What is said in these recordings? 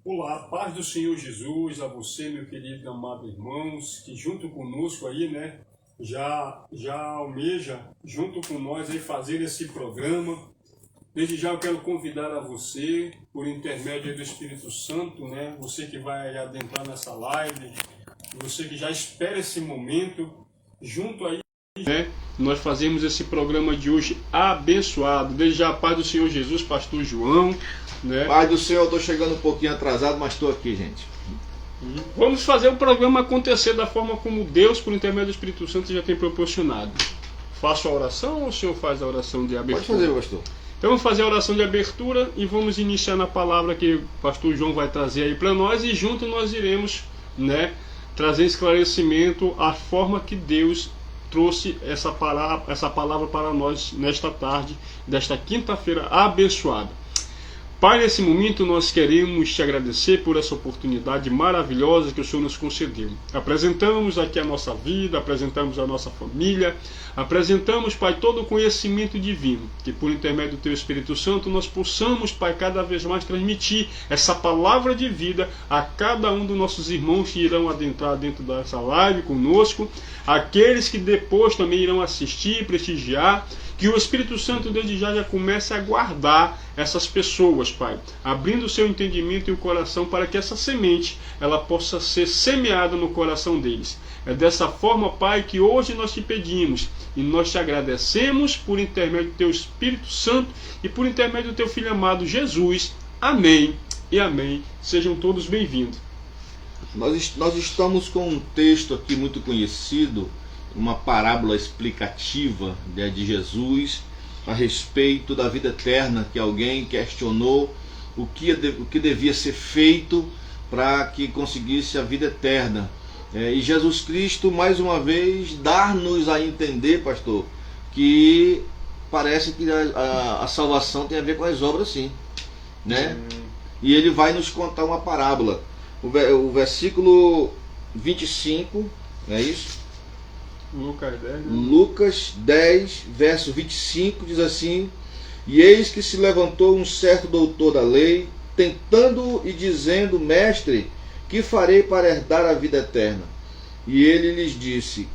Olá, paz do Senhor Jesus, a você, meu querido e amado irmãos, que junto conosco aí, né, já almeja, junto com nós aí, fazer esse programa. Desde já eu quero convidar a você, por intermédio do Espírito Santo, né, você que vai adentrar nessa live, você que já espera esse momento, junto aí, né, nós fazemos esse programa de hoje abençoado. Desde já a paz do Senhor Jesus, pastor João, né? Pai do Senhor, eu estou chegando um pouquinho atrasado, mas estou aqui, gente. Vamos fazer o programa acontecer da forma como Deus, por intermédio do Espírito Santo, já tem proporcionado. Faço a oração ou o senhor faz a oração de abertura? Pode fazer, pastor. Então vamos fazer a oração de abertura e vamos iniciar na palavra que o pastor João vai trazer aí para nós, e junto nós iremos, né, trazer esclarecimento à forma que Deus trouxe essa palavra para nós nesta tarde, desta quinta-feira abençoada. Pai, nesse momento nós queremos te agradecer por essa oportunidade maravilhosa que o Senhor nos concedeu. Apresentamos aqui a nossa vida, apresentamos a nossa família, apresentamos, Pai, todo o conhecimento divino, que por intermédio do Teu Espírito Santo nós possamos, Pai, cada vez mais transmitir essa palavra de vida a cada um dos nossos irmãos que irão adentrar dentro dessa live conosco, aqueles que depois também irão assistir, prestigiar, que o Espírito Santo desde já comece a guardar essas pessoas, Pai, abrindo o seu entendimento e o coração para que essa semente ela possa ser semeada no coração deles. É dessa forma, Pai, que hoje nós te pedimos e nós te agradecemos por intermédio do Teu Espírito Santo e por intermédio do Teu Filho amado Jesus. Amém e amém. Sejam todos bem-vindos. Nós estamos com um texto aqui muito conhecido, uma parábola explicativa de Jesus a respeito da vida eterna, que alguém questionou o que devia ser feito para que conseguisse a vida eterna. E Jesus Cristo, mais uma vez, dar-nos a entender, pastor, que parece que a salvação tem a ver com as obras, sim, né? E ele vai nos contar uma parábola. O versículo 25, não é isso? Lucas 10, né? Lucas 10, verso 25, diz assim: E eis que se levantou um certo doutor da lei, tentando e dizendo: Mestre, que farei para herdar a vida eterna? E ele lhes disse: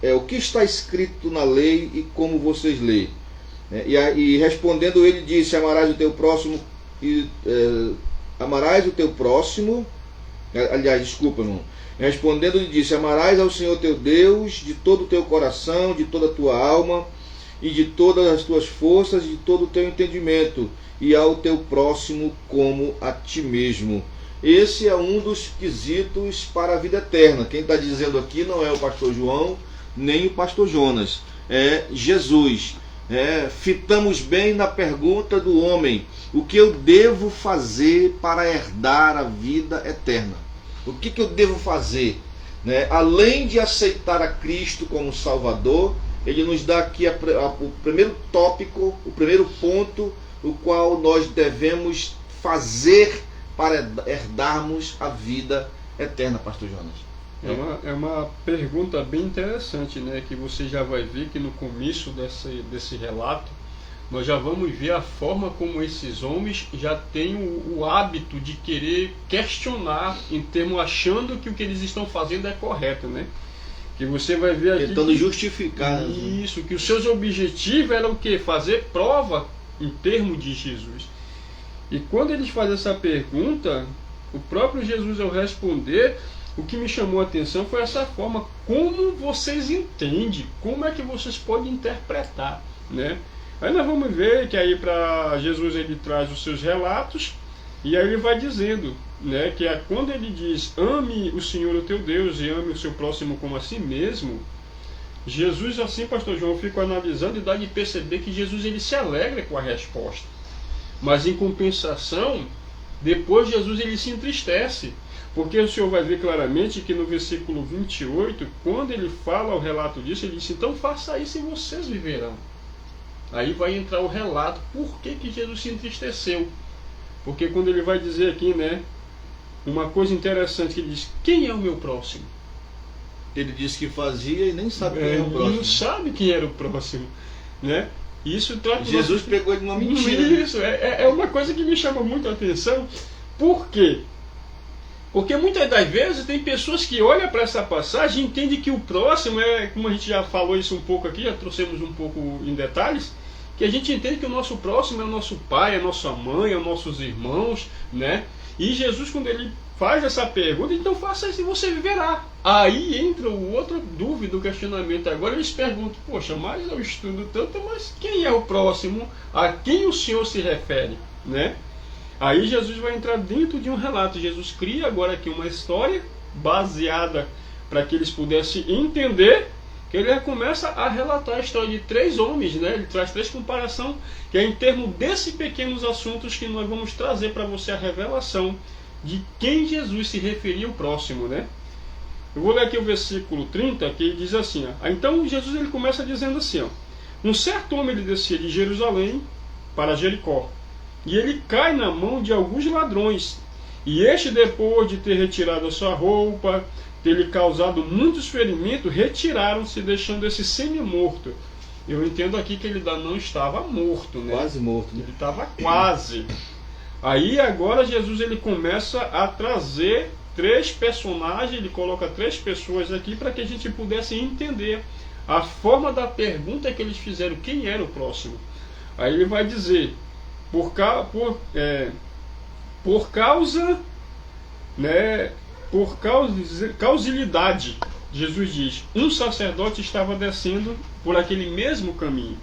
o que está escrito na lei e como vocês leem? E respondendo ele disse: Amarás o teu próximo amarás o teu próximo. Aliás, desculpa, irmão. Respondendo lhe disse: Amarás ao Senhor teu Deus de todo o teu coração, de toda a tua alma e de todas as tuas forças, de todo o teu entendimento, e ao teu próximo como a ti mesmo. Esse é um dos quesitos para a vida eterna. Quem está dizendo aqui não é o pastor João, nem o pastor Jonas, é Jesus. Fitamos bem na pergunta do homem: o que eu devo fazer para herdar a vida eterna? O que eu devo fazer? Além de aceitar a Cristo como Salvador, ele nos dá aqui o primeiro tópico, o primeiro ponto, o qual nós devemos fazer para herdarmos a vida eterna, pastor Jonas. É uma pergunta bem interessante, né? Que você já vai ver que no começo desse relato, nós já vamos ver a forma como esses homens já têm o hábito de querer questionar, em termos achando que o que eles estão fazendo é correto, né? Que você vai ver aqui tentando justificar isso, que os seus objetivos eram o quê? Fazer prova em termos de Jesus. E quando eles fazem essa pergunta, o próprio Jesus, ao responder, o que me chamou a atenção foi essa forma: como vocês entendem, como é que vocês podem interpretar, né? Aí nós vamos ver que aí para Jesus ele traz os seus relatos, e aí ele vai dizendo, né, que quando ele diz: ame o Senhor o teu Deus e ame o seu próximo como a si mesmo, Jesus, assim, pastor João, eu fico analisando e dá de perceber que Jesus ele se alegra com a resposta, mas em compensação, depois Jesus ele se entristece, porque o senhor vai ver claramente que no versículo 28, quando ele fala o relato disso, ele diz: então faça isso e vocês viverão. Aí vai entrar o relato, por que Jesus se entristeceu? Porque quando ele vai dizer aqui, né, uma coisa interessante, que ele diz: quem é o meu próximo? Ele disse que fazia e nem sabe quem é o próximo. Não sabe quem era o próximo, né? Isso trata Jesus pegou ele numa mentira. Isso, é uma coisa que me chama muito a atenção. Por quê? Porque muitas das vezes tem pessoas que olham para essa passagem e entendem que o próximo é, como a gente já falou isso um pouco aqui, já trouxemos um pouco em detalhes, que a gente entende que o nosso próximo é o nosso pai, é a nossa mãe, é os nossos irmãos, né? E Jesus, quando ele faz essa pergunta, então faça isso e você viverá. Aí entra o outra dúvida, o questionamento. Agora eles perguntam, poxa, mas eu estudo tanto, mas quem é o próximo? A quem o Senhor se refere, né? Aí Jesus vai entrar dentro de um relato. Jesus cria agora aqui uma história baseada para que eles pudessem entender, que ele começa a relatar a história de 3 homens, né? Ele traz 3 comparações, que é em termos desses pequenos assuntos que nós vamos trazer para você a revelação de quem Jesus se referia ao próximo, né? Eu vou ler aqui o versículo 30, que diz assim, ó. Então Jesus ele começa dizendo assim, ó, um certo homem ele descia de Jerusalém para Jericó, e ele cai na mão de alguns ladrões, e este, depois de ter retirado a sua roupa, ter-lhe causado muitos ferimentos, retiraram-se, deixando esse semi-morto. Eu entendo aqui que ele não estava morto, né? Quase morto, né? Ele estava quase. Aí agora Jesus ele começa a trazer 3 personagens, ele coloca 3 pessoas aqui para que a gente pudesse entender a forma da pergunta que eles fizeram, quem era o próximo. Aí ele vai dizer, por causa, né, por causalidade, Jesus diz, um sacerdote estava descendo por aquele mesmo caminho,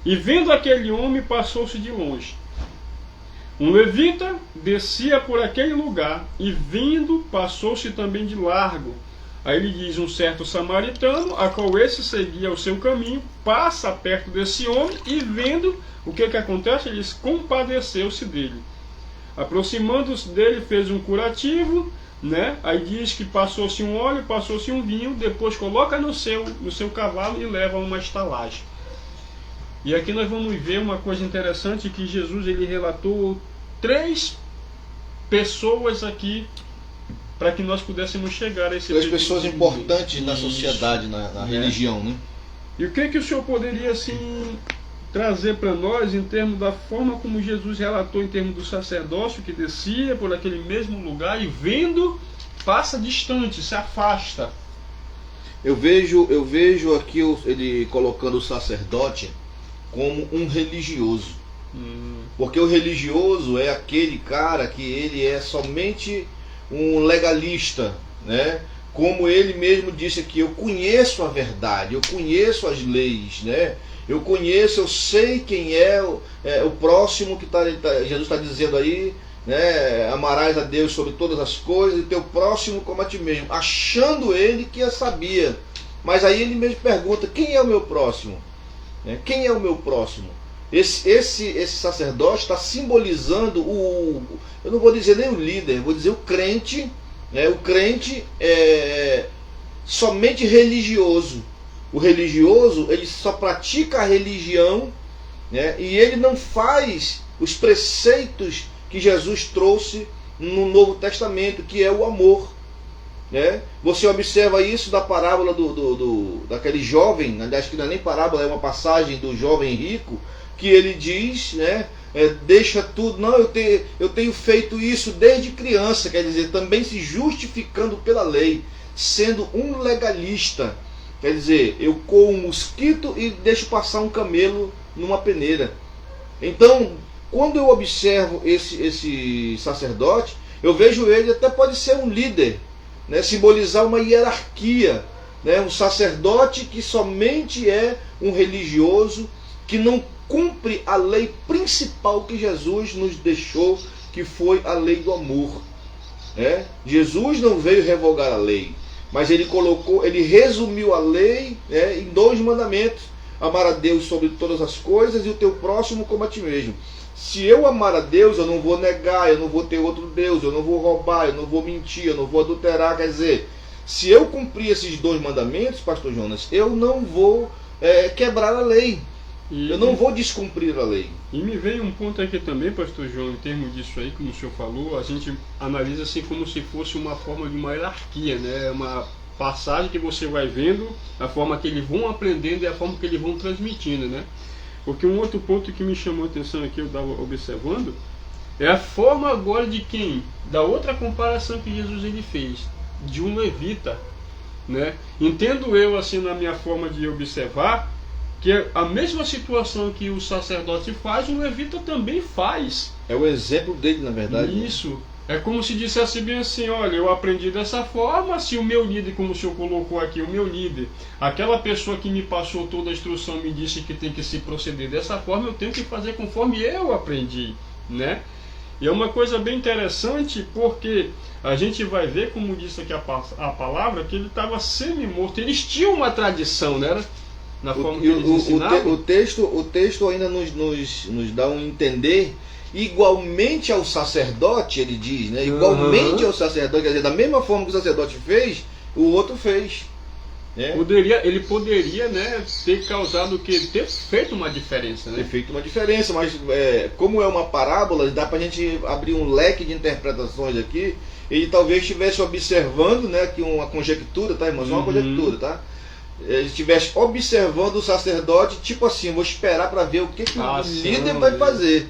e vendo aquele homem passou-se de longe. Um levita descia por aquele lugar, e vindo passou-se também de largo. Aí ele diz, um certo samaritano, a qual esse seguia o seu caminho, passa perto desse homem, e vendo o que acontece, ele compadeceu-se dele. Aproximando-se dele, fez um curativo, né? Aí diz que passou-se um óleo, passou-se um vinho, depois coloca no seu cavalo e leva a uma estalagem. E aqui nós vamos ver uma coisa interessante, que Jesus ele relatou 3 pessoas aqui para que nós pudéssemos chegar a esse 3 pessoas importantes na sociedade, na religião, né? E o que o Senhor poderia assim trazer para nós em termos da forma como Jesus relatou em termos do sacerdócio que descia por aquele mesmo lugar e vendo passa distante, se afasta? Eu vejo aqui ele colocando o sacerdote como um religioso. Porque o religioso é aquele cara que ele é somente um legalista, né? Como ele mesmo disse aqui, eu conheço a verdade, eu conheço as leis, né? Eu sei quem é o próximo que Jesus está dizendo aí, né? Amarás a Deus sobre todas as coisas e teu próximo como a ti mesmo, achando ele que sabia. Mas aí ele mesmo pergunta, quem é o meu próximo? Né? Quem é o meu próximo? Esse sacerdote está simbolizando eu não vou dizer nem o líder, vou dizer o crente, né? O crente é somente religioso. O religioso, ele só pratica a religião, né? E ele não faz os preceitos que Jesus trouxe no Novo Testamento, que é o amor, né? Você observa isso da parábola daquele jovem, aliás que não é nem parábola, é uma passagem do jovem rico, que ele diz, né, deixa tudo, não, eu tenho feito isso desde criança, quer dizer, também se justificando pela lei, sendo um legalista, quer dizer, eu coo um mosquito e deixo passar um camelo numa peneira. Então, quando eu observo esse sacerdote, eu vejo ele até pode ser um líder, né, simbolizar uma hierarquia, né, um sacerdote que somente é um religioso, que não cumpre a lei principal que Jesus nos deixou, que foi a lei do amor. Né? Jesus não veio revogar a lei, mas ele resumiu a lei, né, em 2 mandamentos: amar a Deus sobre todas as coisas e o teu próximo como a ti mesmo. Se eu amar a Deus, eu não vou negar, eu não vou ter outro Deus, eu não vou roubar, eu não vou mentir, eu não vou adulterar. Quer dizer, se eu cumprir esses 2 mandamentos, pastor Jonas, eu não vou quebrar a lei. Eu não vou descumprir a lei. E me veio um ponto aqui também, pastor João, em termos disso aí, como o senhor falou, a gente analisa assim como se fosse uma forma de uma hierarquia, né? Uma passagem que você vai vendo, a forma que eles vão aprendendo e a forma que eles vão transmitindo, né? Porque um outro ponto que me chamou a atenção aqui, eu estava observando, É a forma agora de quem? Da outra comparação que Jesus ele fez, de um levita, né? Entendo eu assim na minha forma de observar que a mesma situação que o sacerdote faz, o levita também faz. É o exemplo dele, na verdade. Isso. É como se dissesse bem assim, olha, eu aprendi dessa forma, se o meu líder, como o senhor colocou aqui, o meu líder, aquela pessoa que me passou toda a instrução me disse que tem que se proceder dessa forma, eu tenho que fazer conforme eu aprendi, né? E é uma coisa bem interessante, porque a gente vai ver, como disse aqui a palavra, que ele estava semi-morto. Eles tinham uma tradição, né? Na forma que eles ensinavam. O texto ainda nos dá um entender, igualmente ao sacerdote, ele diz, né? Igualmente ao sacerdote, quer dizer, da mesma forma que o sacerdote fez, o outro fez. Né? Ele poderia, né, ter causado o que? Ter feito uma diferença, né? Ter feito uma diferença, mas como é uma parábola, dá pra gente abrir um leque de interpretações aqui. Ele talvez estivesse observando, né, aqui uma conjectura, tá, irmãos? Uma conjectura, tá? Ele estivesse observando o sacerdote, tipo assim, vou esperar para ver o que o líder vai fazer.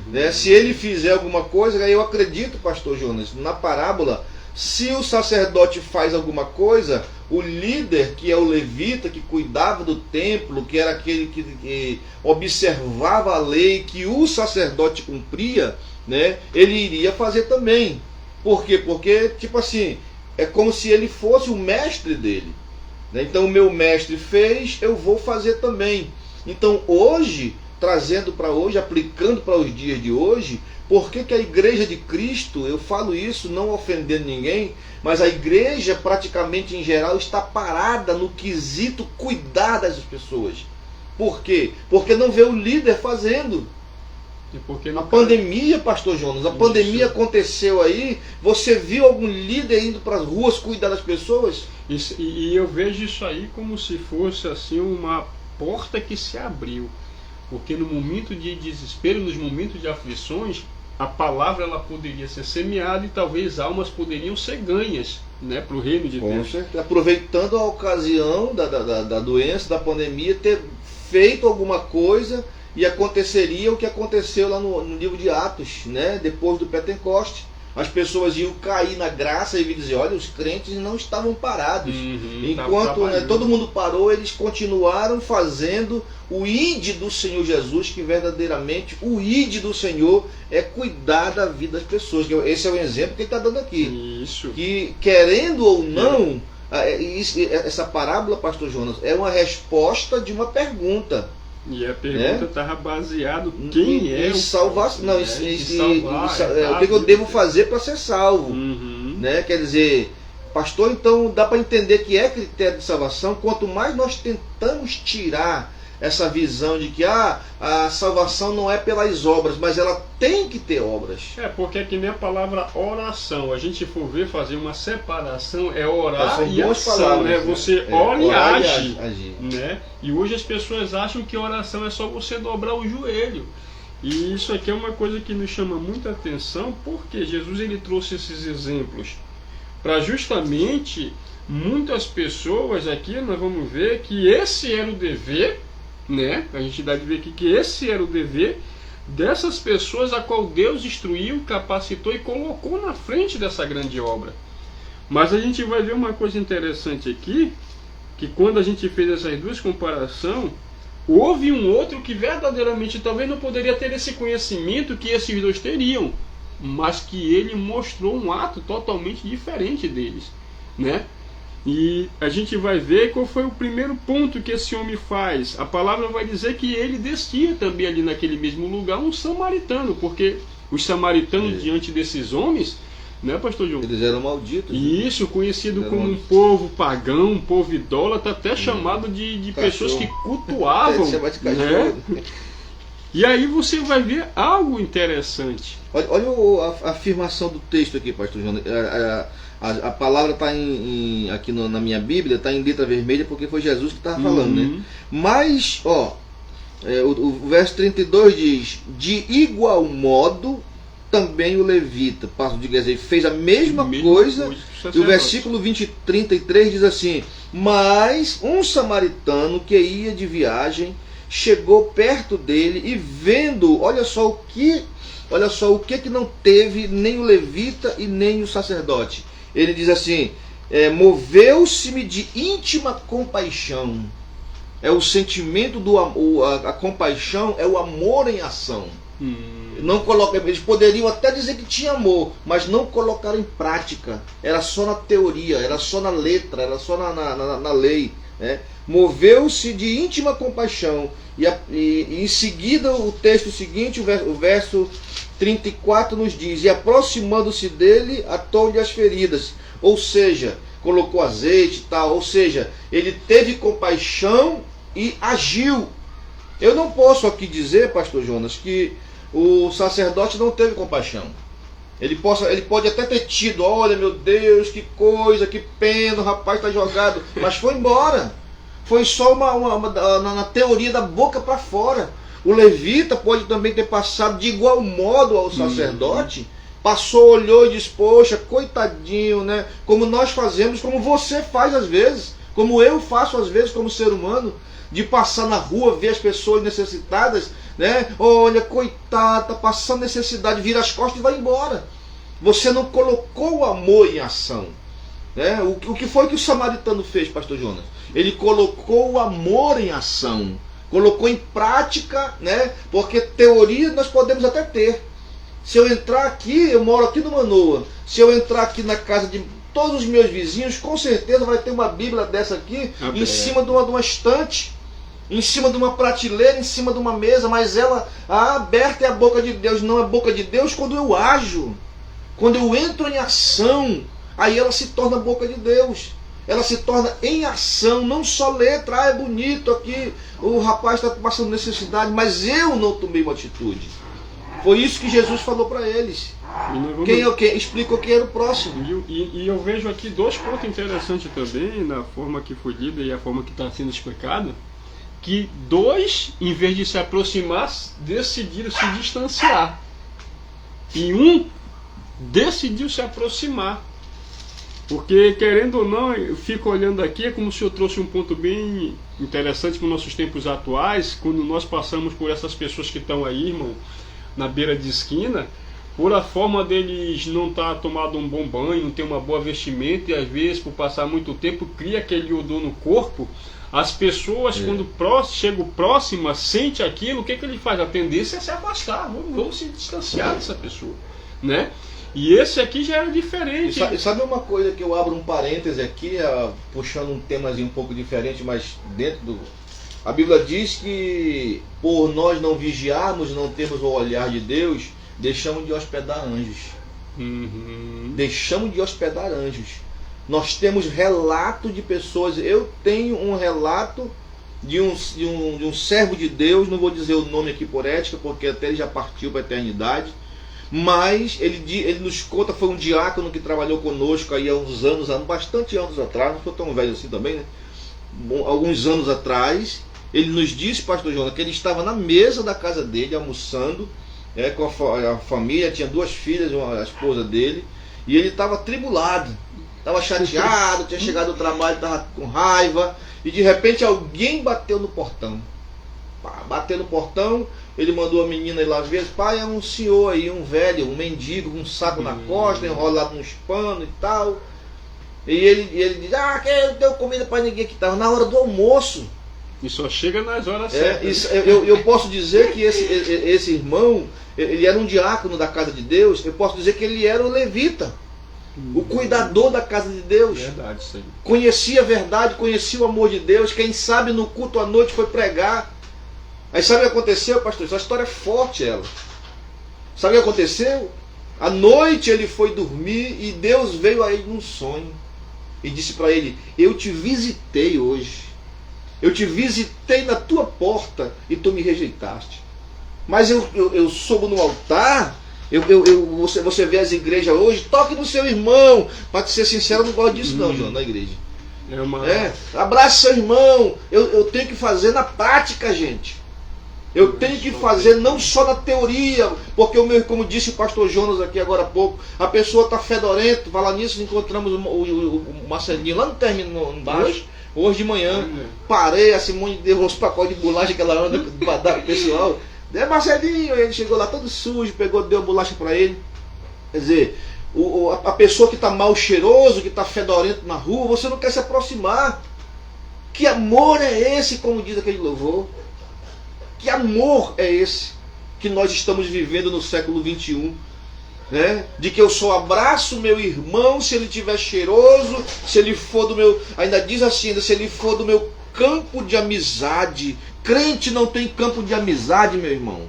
Né? Se ele fizer alguma coisa, aí eu acredito, pastor Jonas, na parábola, se o sacerdote faz alguma coisa, o líder, que é o levita, que cuidava do templo, que era aquele que observava a lei que o sacerdote cumpria, né, ele iria fazer também. Por quê? Porque, tipo assim, é como se ele fosse o mestre dele. Né? Então, o meu mestre fez, eu vou fazer também. Então, hoje, trazendo para hoje, aplicando para os dias de hoje, por que a igreja de Cristo, eu falo isso não ofendendo ninguém, mas a igreja praticamente em geral está parada no quesito cuidar das pessoas. Por quê? Porque não vê o líder fazendo. E porque a pandemia, pastor Jonas, a pandemia aconteceu aí, você viu algum líder indo para as ruas cuidar das pessoas? E eu vejo isso aí como se fosse assim uma porta que se abriu. Porque no momento de desespero, nos momentos de aflições, a palavra ela poderia ser semeada e talvez almas poderiam ser ganhas, né, para o reino de Deus. Aproveitando a ocasião da doença, da pandemia, ter feito alguma coisa, e aconteceria o que aconteceu lá no livro de Atos, né, depois do Pentecoste. As pessoas iam cair na graça e dizer, olha, os crentes não estavam parados. Enquanto todo mundo parou, eles continuaram fazendo o ide do Senhor Jesus, que verdadeiramente o ide do Senhor é cuidar da vida das pessoas. Esse é o exemplo que ele está dando aqui. Isso. Que, querendo ou não, essa parábola, pastor Jonas, é uma resposta de uma pergunta. E a pergunta estava baseada quem é o salvação, não, o que eu devo fazer para ser salvo, né? Quer dizer, pastor, então dá para entender que é critério de salvação. Quanto mais nós tentamos tirar essa visão de que a salvação não é pelas obras, mas ela tem que ter obras. Porque é que nem a palavra oração. A gente for ver, fazer uma separação, é orar e ação, palavras, né? Você ora e age, né? E hoje as pessoas acham que oração é só você dobrar o joelho. E isso aqui é uma coisa que nos chama muita atenção, porque Jesus ele trouxe esses exemplos para justamente muitas pessoas aqui, nós vamos ver que esse era o dever, né? A gente dá de ver aqui que esse era o dever dessas pessoas a qual Deus instruiu, capacitou e colocou na frente dessa grande obra. Mas a gente vai ver uma coisa interessante aqui, que quando a gente fez essas duas comparações, houve um outro que verdadeiramente talvez não poderia ter esse conhecimento que esses dois teriam, mas que ele mostrou um ato totalmente diferente deles, né? E a gente vai ver qual foi o primeiro ponto que esse homem faz. A palavra vai dizer que ele descia também ali naquele mesmo lugar um samaritano, porque os samaritanos diante desses homens, né, pastor João? Eles eram malditos. Isso, conhecido como um povo pagão, um povo idólatra, até chamado de pessoas que cultuavam, né? E aí você vai ver algo interessante. Olha a afirmação do texto aqui, pastor João. A palavra está aqui na minha Bíblia, está em letra vermelha, porque foi Jesus que estava falando, né? Mas, o verso 32 diz, de igual modo, também o levita, passo de dizer, fez a mesma coisa. E o versículo 33 diz assim, mas um samaritano que ia de viagem, chegou perto dele e vendo, olha só o que olha só o que não teve nem o levita e nem o sacerdote. Ele diz assim, moveu-se-me de íntima compaixão. É o sentimento do amor, a compaixão é o amor em ação. Não coloca, eles poderiam até dizer que tinha amor, mas não colocaram em prática. Era só na teoria, era só na letra, era só na lei. Né? Moveu-se de íntima compaixão. E em seguida o texto seguinte, o verso 34 nos diz, e aproximando-se dele, atou-lhe as feridas. Ou seja, colocou azeite e tal. Ou seja, ele teve compaixão e agiu. Eu não posso aqui dizer, pastor Jonas, que o sacerdote não teve compaixão. Ele pode até ter tido, olha meu Deus, que coisa, que pena, o rapaz está jogado, mas foi embora. Foi só na teoria da boca para fora. O levita pode também ter passado de igual modo ao sacerdote, passou, olhou e disse, poxa, coitadinho, né? Como nós fazemos, como você faz às vezes, como eu faço às vezes como ser humano, de passar na rua, ver as pessoas necessitadas, né? Olha, coitada, passando necessidade, vira as costas e vai embora. Você não colocou o amor em ação. Né? O que foi que o samaritano fez, pastor Jonas? Ele colocou o amor em ação, colocou em prática, né? Porque teoria nós podemos até ter. Se eu entrar aqui, eu moro aqui no Manoa, se eu entrar aqui na casa de todos os meus vizinhos, com certeza vai ter uma Bíblia dessa aqui, em cima de uma estante, em cima de uma prateleira, em cima de uma mesa, mas ela aberta é a boca de Deus. Não é a boca de Deus quando eu ajo, quando eu entro em ação, aí ela se torna a boca de Deus. Ela se torna em ação, não só letra, é bonito aqui, o rapaz está passando necessidade, mas eu não tomei uma atitude. Foi isso que Jesus falou para eles. Quem é o que? Explicou quem era o próximo. E eu vejo aqui dois pontos interessantes também, na forma que foi lida e a forma que está sendo explicada, que dois, em vez de se aproximar, decidiram se distanciar. E um decidiu se aproximar. Porque, querendo ou não, eu fico olhando aqui, é como se eu trouxe um ponto bem interessante para os nossos tempos atuais, quando nós passamos por essas pessoas que estão aí, irmão, na beira de esquina, por a forma deles não estar tomado um bom banho, não ter uma boa vestimenta, e às vezes, por passar muito tempo, cria aquele odor no corpo. As pessoas, quando chegam próximas, sente aquilo, o que ele faz? A tendência é se afastar, vamos se distanciar dessa pessoa, né? E esse aqui já era diferente. E sabe uma coisa que eu abro um parêntese aqui, puxando um temazinho um pouco diferente, mas dentro do... A Bíblia diz que por nós não vigiarmos, não termos o olhar de Deus, deixamos de hospedar anjos. Deixamos de hospedar anjos. Nós temos relato de pessoas. Eu tenho um relato de um servo de Deus, não vou dizer o nome aqui por ética, porque até ele já partiu para a eternidade, mas ele nos conta, foi um diácono que trabalhou conosco aí há uns anos, bastante anos atrás, não sou tão velho assim também, né? Alguns anos atrás, ele nos disse, pastor Jonas, que ele estava na mesa da casa dele, almoçando, com a família, tinha duas filhas, a esposa dele, e ele estava atribulado, estava chateado, tinha chegado do trabalho, estava com raiva, e de repente alguém bateu no portão. Bateu no portão, ele mandou a menina ir lá ver, pai, é um senhor aí, um velho, um mendigo, com um saco na costa, enrolado nos panos e tal. E ele diz, que eu não tenho comida para ninguém, que estava na hora do almoço. E só chega nas horas certas. Eu posso dizer que esse irmão, ele era um diácono da casa de Deus, eu posso dizer que ele era o levita, o cuidador da casa de Deus. Verdade, sim. Conhecia a verdade, conhecia o amor de Deus, quem sabe no culto à noite foi pregar. Aí sabe o que aconteceu, pastor? Essa história é forte, ela. Sabe o que aconteceu? À noite ele foi dormir e Deus veio a ele num sonho e disse para ele, eu te visitei hoje. Eu te visitei na tua porta e tu me rejeitaste. Mas eu soube no altar, você vê as igrejas hoje, toque no seu irmão. Para ser sincero, eu não gosto disso não, João, na igreja. Abrace seu irmão. Eu tenho que fazer na prática, gente. Eu tenho que fazer não só na teoria, porque como disse o pastor Jonas aqui agora há pouco, a pessoa está fedorenta. Falar nisso, encontramos o Marcelinho lá no término embaixo, hoje de manhã. Parei, a Simone deu uns pacotes de bolacha que ela anda para dar pro pessoal. Marcelinho, ele chegou lá todo sujo, pegou, deu bolacha para ele. Quer dizer, a pessoa que está mal cheiroso, que está fedorento na rua, você não quer se aproximar. Que amor é esse, como diz aquele louvor? Que amor é esse que nós estamos vivendo no século XXI? Né? De que eu só abraço meu irmão se ele estiver cheiroso, se ele for do meu... Ainda diz assim, se ele for do meu campo de amizade. Crente não tem campo de amizade, meu irmão.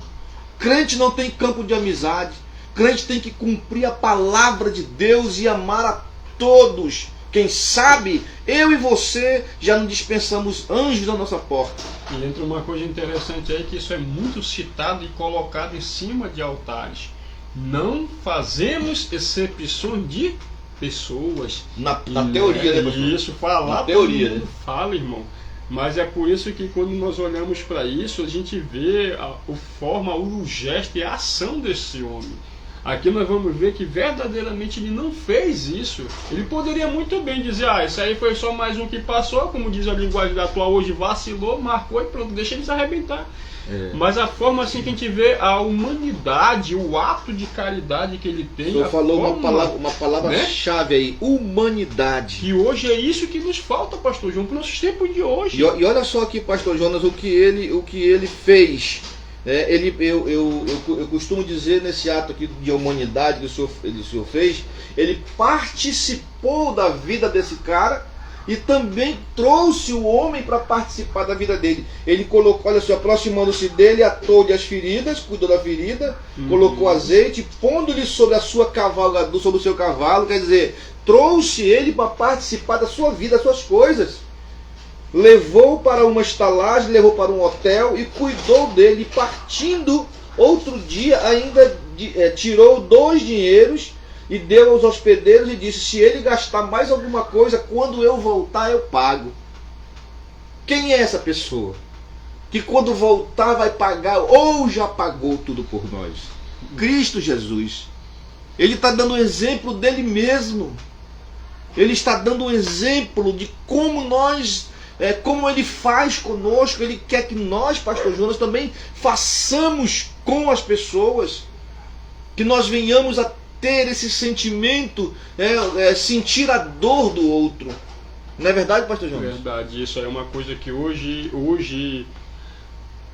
Crente não tem campo de amizade. Crente tem que cumprir a palavra de Deus e amar a todos. Quem sabe, eu e você já não dispensamos anjos na nossa porta. E entra uma coisa interessante aí, que isso é muito citado e colocado em cima de altares. Não fazemos exceções de pessoas. Na teoria, né, pastor? Isso, falar, na teoria, todo mundo fala, irmão. Mas é por isso que quando nós olhamos para isso, a gente vê o gesto e a ação desse homem. Aqui nós vamos ver que verdadeiramente ele não fez isso. Ele poderia muito bem dizer, isso aí foi só mais um que passou, como diz a linguagem atual hoje, vacilou, marcou e pronto, deixa ele se arrebentar. Mas a forma assim que a gente vê a humanidade, o ato de caridade que ele tem. O senhor falou uma palavra-chave aí, humanidade. E hoje é isso que nos falta, pastor João, para os nossos tempos de hoje. E olha só aqui, pastor Jonas, o que ele fez. Eu costumo dizer nesse ato aqui de humanidade que o senhor fez, ele participou da vida desse cara e também trouxe o homem para participar da vida dele. Ele colocou, olha só, aproximando-se dele, atou-lhe as feridas, cuidou da ferida, colocou azeite, pondo-lhe sobre a sua cavalgadura, sobre o seu cavalo, quer dizer, trouxe ele para participar da sua vida, das suas coisas. Levou para uma estalagem, levou para um hotel e cuidou dele. E partindo outro dia, ainda tirou 2 dinheiros e deu aos hospedeiros e disse: se ele gastar mais alguma coisa, quando eu voltar eu pago. Quem é essa pessoa? Que quando voltar vai pagar, ou já pagou tudo por nós? Cristo Jesus. Ele está dando um exemplo dele mesmo. Ele está dando um exemplo de como como ele faz conosco. Ele quer que nós, pastor Jonas, também façamos com as pessoas, que nós venhamos a ter esse sentimento, sentir a dor do outro. Não é verdade, pastor Jonas? É verdade, isso é uma coisa que hoje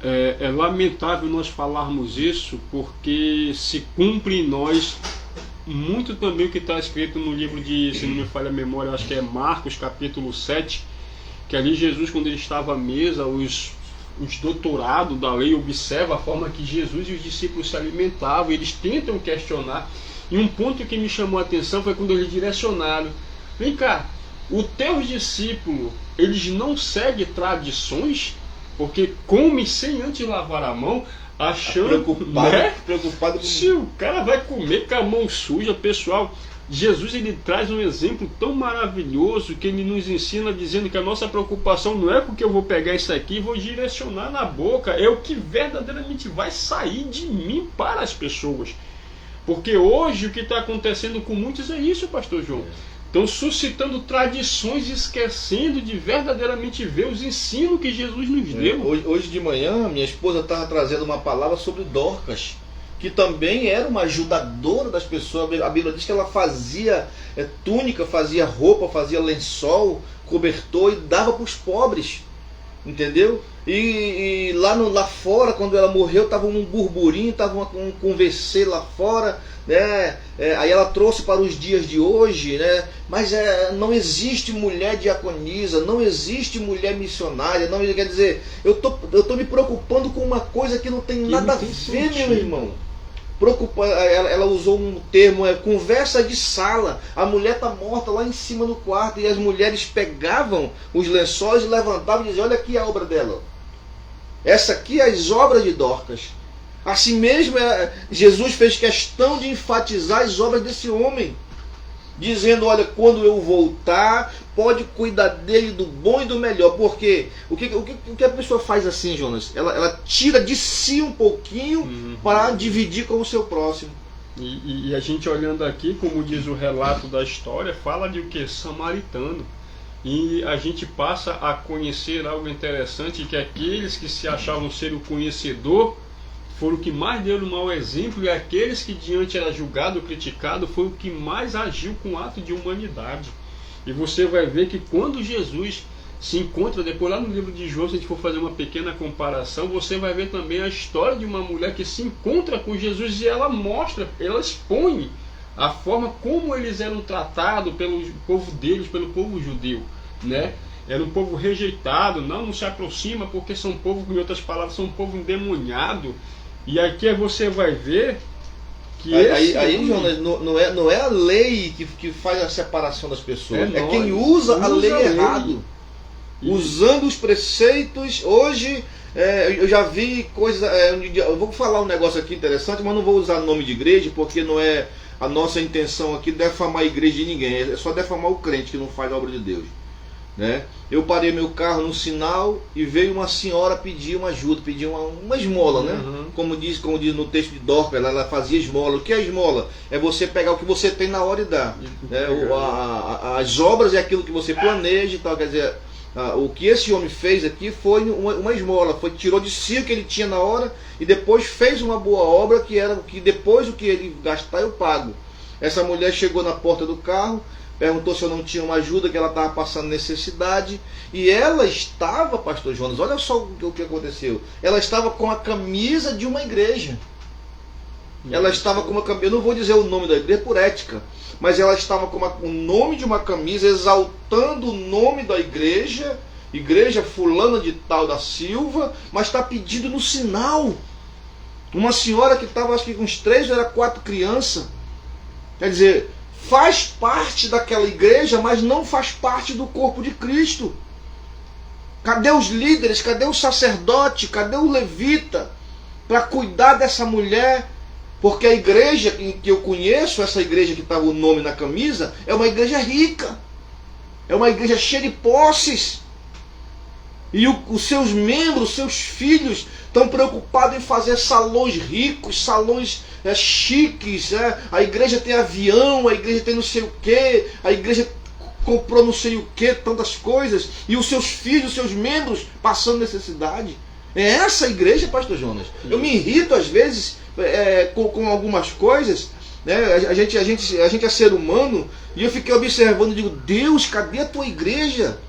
é lamentável nós falarmos isso, porque se cumpre em nós muito também o que está escrito no livro de, se não me falha a memória, acho que é Marcos capítulo 7, que ali Jesus, quando ele estava à mesa, os doutorados da lei observam a forma que Jesus e os discípulos se alimentavam, e eles tentam questionar. E um ponto que me chamou a atenção foi quando eles direcionaram: vem cá, os teus discípulos, eles não seguem tradições, porque comem sem antes lavar a mão, achando, preocupado com... Se o cara vai comer com a mão suja, pessoal... Jesus, ele traz um exemplo tão maravilhoso, que ele nos ensina dizendo que a nossa preocupação não é porque eu vou pegar isso aqui e vou direcionar na boca, é o que verdadeiramente vai sair de mim para as pessoas. Porque hoje o que está acontecendo com muitos é isso, pastor João. Estão suscitando tradições, esquecendo de verdadeiramente ver os ensinos que Jesus nos deu. Hoje de manhã, minha esposa estava trazendo uma palavra sobre Dorcas, que também era uma ajudadora das pessoas. A Bíblia diz que ela fazia túnica, fazia roupa, fazia lençol, cobertor e dava para os pobres, entendeu? E lá fora, quando ela morreu, estava um burburinho, estava um converser lá fora, né? Aí ela trouxe para os dias de hoje, né? Mas não existe mulher diaconisa, não existe mulher missionária, não, quer dizer, eu tô me preocupando com uma coisa que não tem nada a ver, meu irmão. Ela usou um termo, conversa de sala. A mulher está morta lá em cima no quarto, e as mulheres pegavam os lençóis e levantavam e diziam: olha aqui a obra dela, essa aqui é as obras de Dorcas. Assim mesmo, Jesus fez questão de enfatizar as obras desse homem, dizendo: olha, quando eu voltar, pode cuidar dele do bom e do melhor. Porque o que a pessoa faz assim, Jonas? Ela tira de si um pouquinho para dividir com o seu próximo. E a gente olhando aqui, como diz o relato da história, fala de o que? Samaritano. E a gente passa a conhecer algo interessante, que aqueles que se achavam ser o conhecedor foram o que mais deu um mau exemplo, e aqueles que diante era julgado, criticado, foi o que mais agiu com ato de humanidade. E você vai ver que quando Jesus se encontra, depois lá no livro de João, se a gente for fazer uma pequena comparação, você vai ver também a história de uma mulher que se encontra com Jesus, e ela mostra, ela expõe a forma como eles eram tratados pelo povo deles, pelo povo judeu, né? Era um povo rejeitado, não se aproxima porque são um povo, em outras palavras, são um povo endemoniado. E aqui você vai ver que aí Jonas, não é a lei que faz a separação das pessoas, é quem usa a lei errado. Usando os preceitos. Hoje eu já vi coisas. Eu vou falar um negócio aqui interessante, mas não vou usar o nome de igreja, porque não é a nossa intenção aqui defamar a igreja de ninguém. É só defamar o crente que não faz a obra de Deus, né? Eu parei meu carro no sinal e veio uma senhora pedir uma ajuda, pedir uma esmola, né? Como diz no texto de Dorcas, ela fazia esmola. O que é esmola? É você pegar o que você tem na hora e dar, né? As obras é aquilo que você planeja e tal. Quer dizer, o que esse homem fez aqui foi uma esmola, tirou de si o que ele tinha na hora e depois fez uma boa obra, que depois o que ele gastar eu pago. Essa mulher chegou na porta do carro, perguntou se eu não tinha uma ajuda, que ela estava passando necessidade, e ela estava, pastor Jonas, olha só o que aconteceu, ela estava com a camisa de uma igreja. Ela estava com uma camisa, eu não vou dizer o nome da igreja por ética, mas ela estava com o nome de uma camisa, exaltando o nome da igreja, igreja fulana de tal da Silva, mas está pedindo no sinal. Uma senhora que estava, acho que com uns 3 ou 4 crianças. Quer dizer, faz parte daquela igreja, mas não faz parte do corpo de Cristo. Cadê os líderes? Cadê o sacerdote? Cadê o levita para cuidar dessa mulher? Porque a igreja que eu conheço, essa igreja que estava o nome na camisa, é uma igreja rica. É uma igreja cheia de posses. E os seus membros, seus filhos, estão preocupados em fazer salões ricos, salões chiques. A igreja tem avião, a igreja tem não sei o que, a igreja comprou não sei o que, tantas coisas. E os seus filhos, os seus membros, passando necessidade. É essa a igreja, pastor Jonas. Eu me irrito às vezes com algumas coisas, né? A gente é ser humano, e eu fiquei observando e digo, Deus, cadê a tua igreja?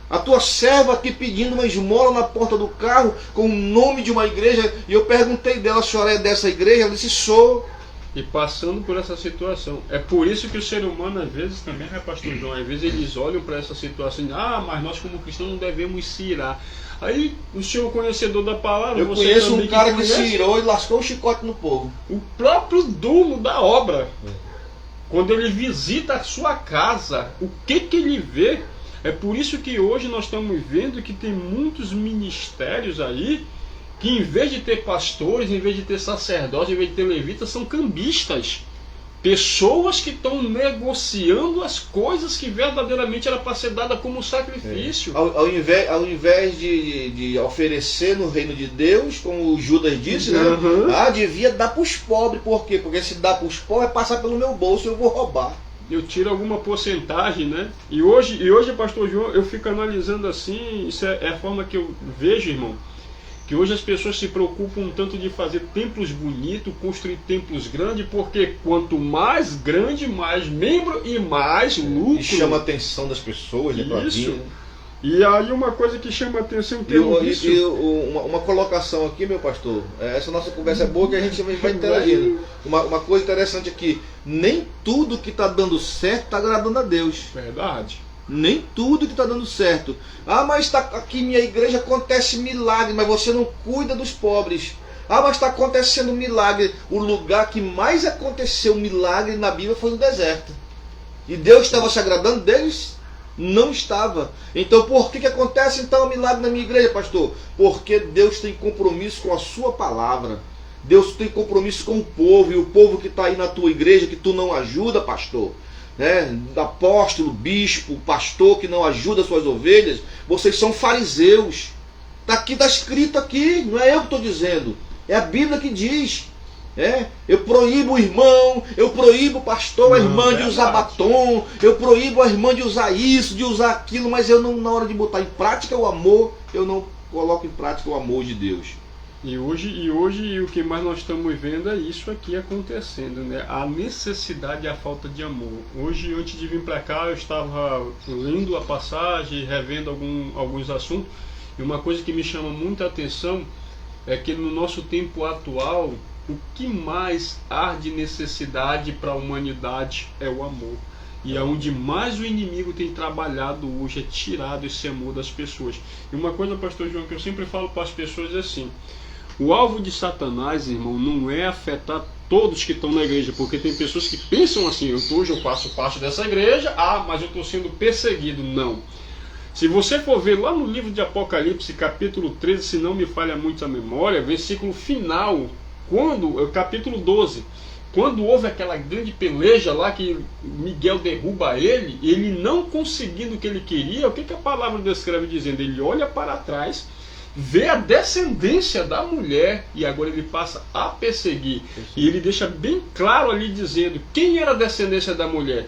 A tua serva aqui pedindo uma esmola na porta do carro com o nome de uma igreja. E eu perguntei dela, a senhora é dessa igreja? Ela disse, sou. E passando por essa situação. É por isso que o ser humano, às vezes, também, né, pastor João? Às vezes eles olham para essa situação e mas nós como cristãos não devemos se irar. Aí, o senhor conhecedor da palavra... Eu conheço um cara que se irou e lascou o chicote no povo. O próprio dono da obra. Quando ele visita a sua casa, o que ele vê? É por isso que hoje nós estamos vendo que tem muitos ministérios aí que, em vez de ter pastores, em vez de ter sacerdotes, em vez de ter levitas, são cambistas. Pessoas que estão negociando as coisas que verdadeiramente era para ser dada como sacrifício. Ao invés de oferecer no reino de Deus, como o Judas disse, né? Devia dar para os pobres. Por quê? Porque se dá para os pobres, é passar pelo meu bolso, eu vou roubar. Eu tiro alguma porcentagem, né? E hoje, pastor João, eu fico analisando assim, isso é a forma que eu vejo, irmão, que hoje as pessoas se preocupam tanto de fazer templos bonitos, construir templos grandes, porque quanto mais grande, mais membro e mais lucro. E chama a atenção das pessoas, né? Isso. E aí uma coisa que chama a atenção que uma colocação aqui, meu pastor, essa nossa conversa é boa que a gente vai interagindo. Uma coisa interessante aqui, nem tudo que está dando certo está agradando a Deus. Verdade. Nem tudo que está dando certo. Mas aqui minha igreja acontece milagre, mas você não cuida dos pobres. Mas está acontecendo milagre. O lugar que mais aconteceu milagre na Bíblia foi no deserto. E Deus estava se agradando deles? Não estava. Então por que acontece então o milagre na minha igreja, pastor? Porque Deus tem compromisso com a sua palavra. Deus tem compromisso com o povo. E o povo que está aí na tua igreja, que tu não ajuda, pastor, né? Apóstolo, bispo, pastor que não ajuda as suas ovelhas, vocês são fariseus. Está escrito aqui, não é eu que estou dizendo, é a Bíblia que diz. Eu proíbo o irmão, eu proíbo o pastor, a irmã de usar batom, eu proíbo a irmã de usar isso, de usar aquilo, mas eu não, na hora de botar em prática o amor, eu não coloco em prática o amor de Deus. E hoje o que mais nós estamos vendo é isso aqui acontecendo, né? A necessidade e a falta de amor. Hoje, antes de vir para cá, eu estava lendo a passagem, revendo alguns assuntos, e uma coisa que me chama muita atenção é que no nosso tempo atual, o que mais há de necessidade para a humanidade é o amor. E é onde mais o inimigo tem trabalhado hoje, é tirado esse amor das pessoas. E uma coisa, pastor João, que eu sempre falo para as pessoas é assim: o alvo de Satanás, irmão, não é afetar todos que estão na igreja, porque tem pessoas que pensam assim: hoje eu faço parte dessa igreja, mas eu estou sendo perseguido. Não. Se você for ver lá no livro de Apocalipse, capítulo 13, se não me falha muito a memória, versículo final, capítulo 12, quando houve aquela grande peleja lá que Miguel derruba ele não conseguindo o que ele queria, o que a palavra descreve dizendo? Ele olha para trás, vê a descendência da mulher e agora ele passa a perseguir. E ele deixa bem claro ali dizendo quem era a descendência da mulher: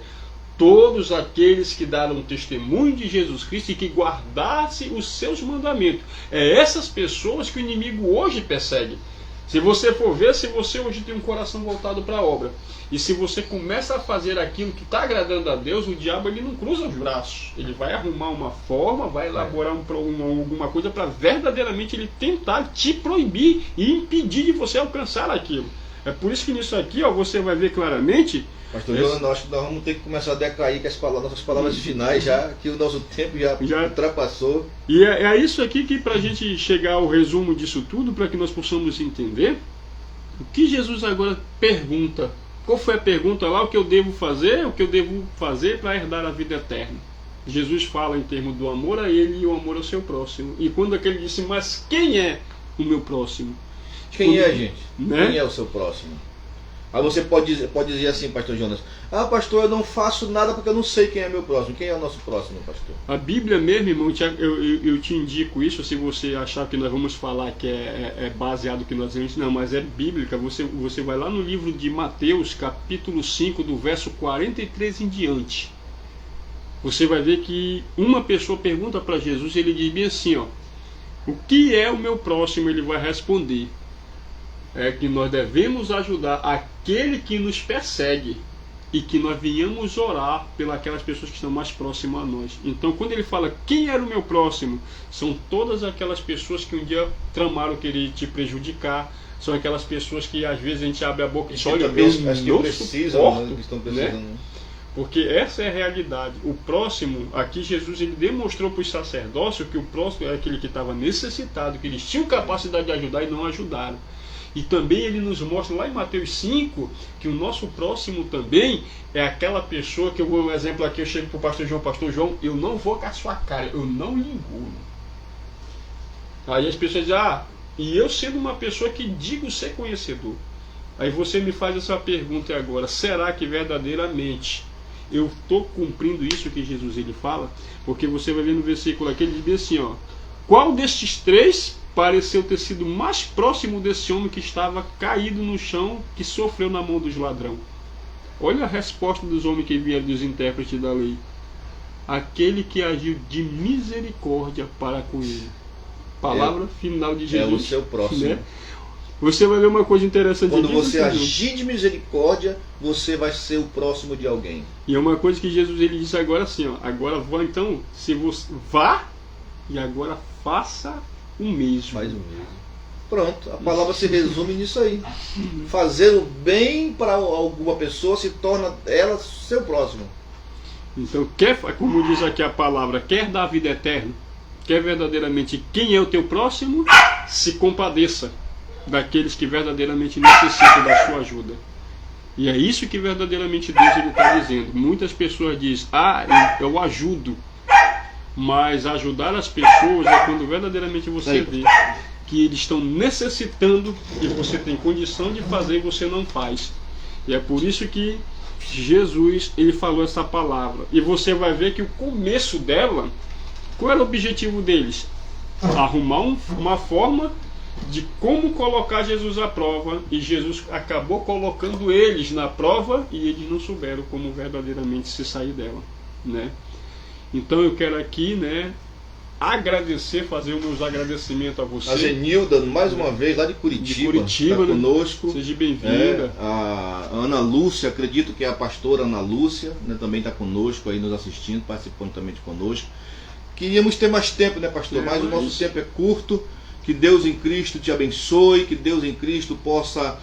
todos aqueles que deram testemunho de Jesus Cristo e que guardassem os seus mandamentos. É essas pessoas que o inimigo hoje persegue. Se você for ver, se você hoje tem um coração voltado para a obra, e se você começa a fazer aquilo que está agradando a Deus, o diabo ele não cruza os braços. Ele vai arrumar uma forma, vai elaborar alguma coisa para verdadeiramente ele tentar te proibir e impedir de você alcançar aquilo. É por isso que nisso aqui, você vai ver claramente. Pastor Jonas, acho que nós vamos ter que começar a decair com as nossas palavras finais, já que o nosso tempo já ultrapassou. E é isso aqui que, para a gente chegar ao resumo disso tudo, para que nós possamos entender, o que Jesus agora pergunta. Qual foi a pergunta lá? O que eu devo fazer? O que eu devo fazer para herdar a vida eterna? Jesus fala em termos do amor a ele e o amor ao seu próximo. E quando aquele disse: mas quem é o meu próximo? Quem é, gente? Né? Quem é o seu próximo? Aí você pode dizer assim, pastor Jonas: pastor, eu não faço nada porque eu não sei quem é meu próximo. Quem é o nosso próximo, pastor? A Bíblia mesmo, irmão, eu te indico isso, se você achar que nós vamos falar que é baseado no que nós vemos, não, mas é bíblica. Você vai lá no livro de Mateus, capítulo 5, do verso 43 em diante. Você vai ver que uma pessoa pergunta para Jesus, ele diz bem assim, o que é o meu próximo? Ele vai responder: é que nós devemos ajudar aquele que nos persegue e que nós venhamos orar pelas pessoas que estão mais próximas a nós. Então, quando ele fala quem era o meu próximo, são todas aquelas pessoas que um dia tramaram querer te prejudicar, são aquelas pessoas que às vezes a gente abre a boca e diz: olha, as que precisam, que estão precisando, né? Porque essa é a realidade. O próximo, aqui Jesus ele demonstrou para os sacerdócios que o próximo é aquele que estava necessitado, que eles tinham capacidade de ajudar e não ajudaram. E também ele nos mostra lá em Mateus 5 que o nosso próximo também é aquela pessoa que, um exemplo aqui, eu chego para o pastor João, eu não vou com a sua cara, eu não lhe engulo. Aí as pessoas dizem: e eu sendo uma pessoa que digo ser conhecedor. Aí você me faz essa pergunta agora: será que verdadeiramente eu estou cumprindo isso que Jesus ele fala? Porque você vai ver no versículo aqui, ele diz assim, qual destes três pareceu ter sido mais próximo desse homem que estava caído no chão, que sofreu na mão dos ladrões? Olha a resposta dos homens que vieram dos intérpretes da lei: aquele que agiu de misericórdia para com ele. Palavra final de Jesus. É o seu próximo. Né? Você vai ver uma coisa interessante. Quando você agir de misericórdia, você vai ser o próximo de alguém. E é uma coisa que Jesus ele disse agora assim, agora vá, então, se você vá e agora faça o mesmo. Faz o mesmo. Pronto, a palavra se resume nisso aí. Fazer o bem para alguma pessoa se torna ela seu próximo. Então, como diz aqui a palavra, quer dar a vida eterna, quer verdadeiramente quem é o teu próximo, se compadeça daqueles que verdadeiramente necessitam da sua ajuda. E é isso que verdadeiramente Deus está dizendo. Muitas pessoas dizem: eu ajudo. Mas ajudar as pessoas é quando verdadeiramente você vê que eles estão necessitando e você tem condição de fazer e você não faz. E é por isso que Jesus ele falou essa palavra. E você vai ver que o começo dela, qual era o objetivo deles? Arrumar uma forma de como colocar Jesus à prova, e Jesus acabou colocando eles na prova e eles não souberam como verdadeiramente se sair dela, né? Então eu quero aqui, né, agradecer, fazer os meus agradecimentos a você. A Zenilda, mais uma vez, lá de Curitiba, tá né? Conosco. Seja bem-vinda. A Ana Lúcia, acredito que é a pastora Ana Lúcia, né? Também está conosco aí, nos assistindo, participando também de conosco. Queríamos ter mais tempo, né, pastor? Mas o nosso tempo é curto. Que Deus em Cristo te abençoe, que Deus em Cristo possa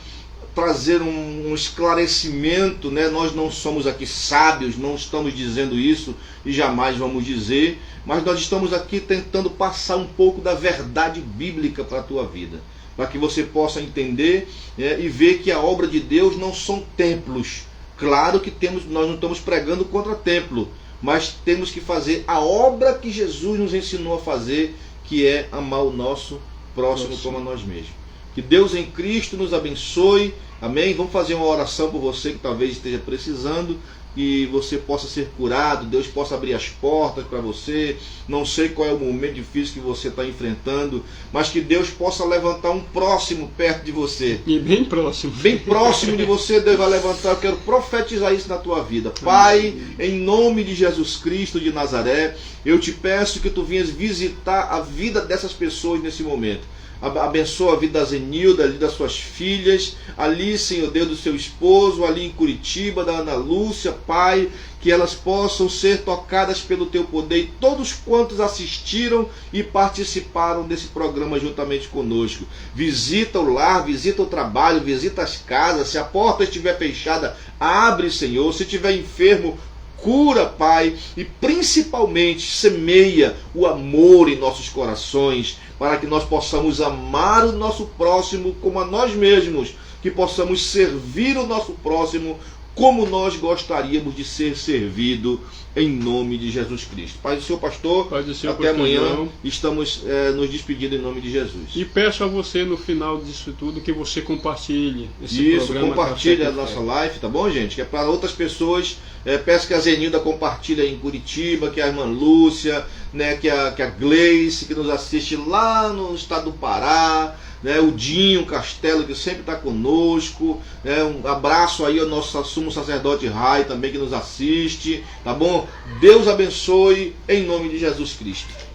trazer um esclarecimento, né? Nós não somos aqui sábios, não estamos dizendo isso e jamais vamos dizer, mas nós estamos aqui tentando passar um pouco da verdade bíblica para a tua vida, para que você possa entender, né, e ver que a obra de Deus não são templos. Claro que nós não estamos pregando contra templo, mas temos que fazer a obra que Jesus nos ensinou a fazer, que é amar o nosso próximo como a nós mesmos. Que Deus em Cristo nos abençoe. Amém? Vamos fazer uma oração por você que talvez esteja precisando, que você possa ser curado, Deus possa abrir as portas para você. Não sei qual é o momento difícil que você está enfrentando, mas que Deus possa levantar um próximo perto de você. E bem próximo. Bem próximo de você, Deus vai levantar. Eu quero profetizar isso na tua vida. Pai, em nome de Jesus Cristo de Nazaré, eu te peço que tu venhas visitar a vida dessas pessoas nesse momento. Abençoa a vida da Zenilda, ali das suas filhas, ali, Senhor Deus, do seu esposo, ali em Curitiba, da Ana Lúcia, Pai, que elas possam ser tocadas pelo teu poder, e todos quantos assistiram e participaram desse programa juntamente conosco. Visita o lar, visita o trabalho, visita as casas. Se a porta estiver fechada, abre, Senhor. Se estiver enfermo, cura, Pai, e principalmente semeia o amor em nossos corações, para que nós possamos amar o nosso próximo como a nós mesmos, que possamos servir o nosso próximo como nós gostaríamos de ser servido, em nome de Jesus Cristo. Pai do Senhor pastor, até amanhã. João. Estamos nos despedindo em nome de Jesus. E peço a você, no final disso tudo, que você compartilhe esse programa. Isso, compartilhe a nossa live, tá bom, gente? Que é para outras pessoas. Peço que a Zenilda compartilhe em Curitiba, que a irmã Lúcia, né, que a Gleice, que nos assiste lá no estado do Pará, né, o Dinho Castelo, que sempre está conosco, né, um abraço aí ao nosso sumo sacerdote Rai também, que nos assiste, tá bom? Deus abençoe, em nome de Jesus Cristo.